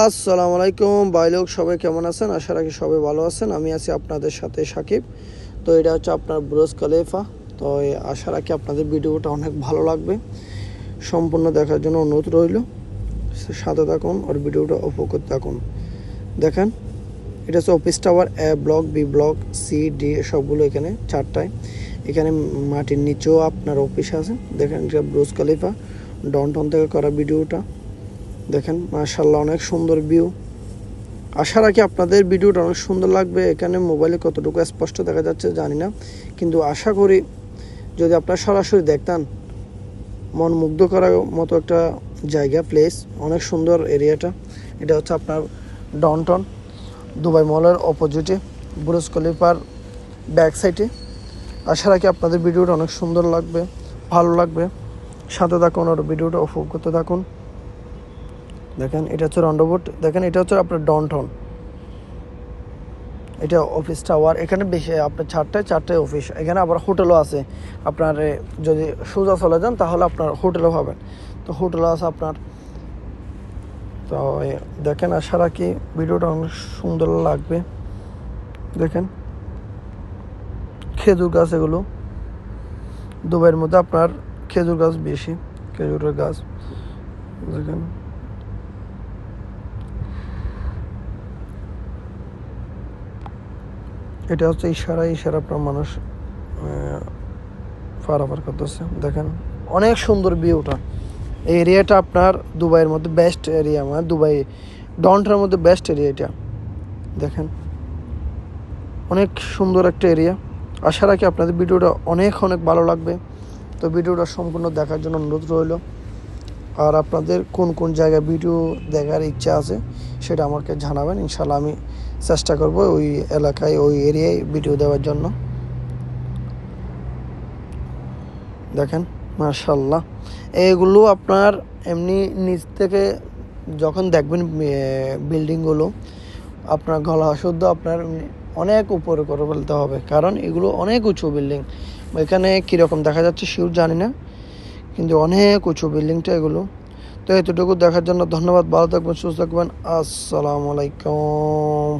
আসসালামু আলাইকুম ভাই লোক, সবাই কেমন আছেন? আশা রাখি সবাই ভালো আছেন। আমি আছি আপনাদের সাথে সাকিব। তো এটা হচ্ছে আপনার বুর্জ খলিফা। তো আশা রাখি আপনাদের ভিডিওটা অনেক ভালো লাগবে। সম্পূর্ণ দেখার জন্য অনুরোধ রইল। সাথে থাকুন আর ভিডিওটা উপভোগ থাকুন। দেখেন, এটা হচ্ছে office tower, A block, B block, C, D সবগুলো এখানে চারটায়। এখানে মাটির নিচেও আপনার অফিস আছে। দেখেন, এটা বুর্জ খলিফা ডাউনটাউন থেকে করা ভিডিওটা। দেখেন, মাশাআল্লাহ অনেক সুন্দর ভিউ। আশা রাখি আপনাদের ভিডিওটা অনেক সুন্দর লাগবে। এখানে মোবাইলে কতটুকু স্পষ্ট দেখা যাচ্ছে জানি না, কিন্তু আশা করি যদি আপনারা সরাসরি দেখতেন, মন মুগ্ধ করার মতো একটা জায়গা, প্লেস, অনেক সুন্দর এরিয়াটা। এটা হচ্ছে আপনার ডাউনটাউন দুবাই মলের অপোজিটে, বুর্জ খলিফার ব্যাক সাইডে। আশা রাখি আপনাদের ভিডিওটা অনেক সুন্দর লাগবে, ভালো লাগবে। সাথে থাকুন আর ভিডিওটা উপভোগ করতে থাকুন। দেখেন, এটা হচ্ছে রন্ডবোট। দেখেন, এটা হচ্ছে আপনার ডাউনটাউন, এটা অফিস টাওয়ার। এখানে বেশি আপনার চারটায় অফিস। এখানে আবার হোটেলও আছে। আপনার যদি সোজা চলে যান তাহলে আপনার হোটেলও পাবেন। তো হোটেলও আছে আপনার। তো দেখেন, আশা রাখি ভিডিওটা অনেক সুন্দর লাগবে। দেখেন, খেজুর গাছ, এগুলো দুবাইয়ের মধ্যে আপনার খেজুর গাছ বেশি, খেজুরের গাছ। দেখেন, এটা হচ্ছে ইশারা আপনার মানুষ পারাপার করতেছে। দেখেন, অনেক সুন্দর ভিউটা। এই এরিয়াটা আপনার দুবাইয়ের মধ্যে বেস্ট এরিয়া, মানে দুবাই ডাউনটাউনের মধ্যে বেস্ট এরিয়া এটা। দেখেন, অনেক সুন্দর একটা এরিয়া। আশা রাখি আপনাদের ভিডিওটা অনেক ভালো লাগবে। তো ভিডিওটা সম্পূর্ণ দেখার জন্য অনুরোধ রইল। আর আপনাদের কোন কোন জায়গায় ভিডিও দেখার ইচ্ছা আছে সেটা আমাকে জানাবেন। ইনশাল্লাহ আমি চেষ্টা করব ওই এলাকায়, ওই এরিয়ায় ভিডিও দেওয়ার জন্য। দেখেন, মাশাআল্লাহ এগুলো আপনার এমনি নিচ থেকে যখন দেখবেন বিল্ডিংগুলো, আপনার গলা শুদ্ধ আপনার অনেক উপরে করে ফেলতে হবে, কারণ এগুলো অনেক উঁচু বিল্ডিং। এখানে কীরকম দেখা যাচ্ছে শিওর জানি না, কিন্তু অনেক উঁচু বিল্ডিংটা এগুলো। তো এতটুকু দেখার জন্য ধন্যবাদ। ভালো থাকবেন, সুস্থ থাকবেন। আসসালামু আলাইকুম।